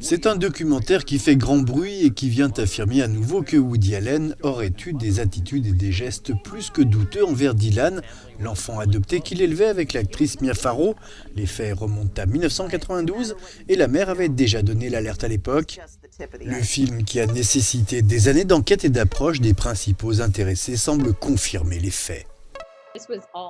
C'est un documentaire qui fait grand bruit et qui vient affirmer à nouveau que Woody Allen aurait eu des attitudes et des gestes plus que douteux envers Dylan, l'enfant adopté qu'il élevait avec l'actrice Mia Farrow. Les faits remontent à 1992 et la mère avait déjà donné l'alerte à l'époque. Le film, qui a nécessité des années d'enquête et d'approche des principaux intéressés, semble confirmer les faits.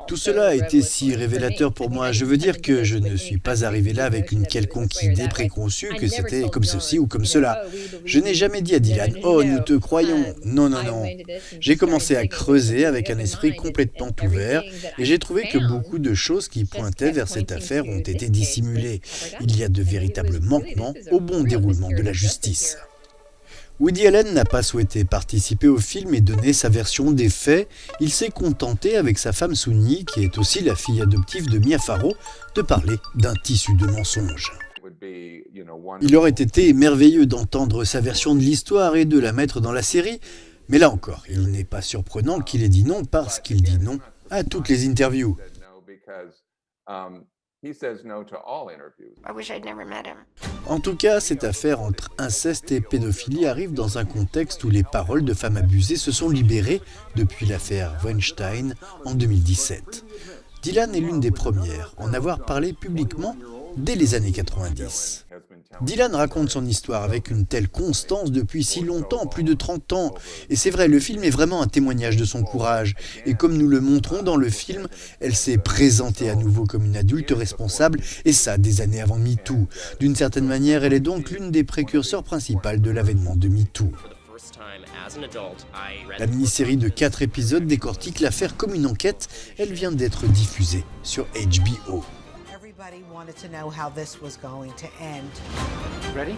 Tout cela a été si révélateur pour moi. Je veux dire que je ne suis pas arrivé là avec une quelconque idée préconçue que c'était comme ceci ou comme cela. Je n'ai jamais dit à Dylan « Oh, nous te croyons ». Non, non, non. J'ai commencé à creuser avec un esprit complètement ouvert et j'ai trouvé que beaucoup de choses qui pointaient vers cette affaire ont été dissimulées. Il y a de véritables manquements au bon déroulement de la justice. Woody Allen n'a pas souhaité participer au film et donner sa version des faits. Il s'est contenté, avec sa femme Soon-Yi, qui est aussi la fille adoptive de Mia Farrow, de parler d'un tissu de mensonges. Il aurait été merveilleux d'entendre sa version de l'histoire et de la mettre dans la série, mais là encore, il n'est pas surprenant qu'il ait dit non parce qu'il dit non à toutes les interviews. En tout cas, cette affaire entre inceste et pédophilie arrive dans un contexte où les paroles de femmes abusées se sont libérées depuis l'affaire Weinstein en 2017. Dylan est l'une des premières à en avoir parlé publiquement dès les années 90. Dylan raconte son histoire avec une telle constance depuis si longtemps, plus de 30 ans. Et c'est vrai, le film est vraiment un témoignage de son courage. Et comme nous le montrons dans le film, elle s'est présentée à nouveau comme une adulte responsable, et ça des années avant MeToo. D'une certaine manière, elle est donc l'une des précurseurs principales de l'avènement de MeToo. La mini-série de 4 épisodes décortique l'affaire comme une enquête. Elle vient d'être diffusée sur HBO. Everybody wanted to know how this was going to end. Ready?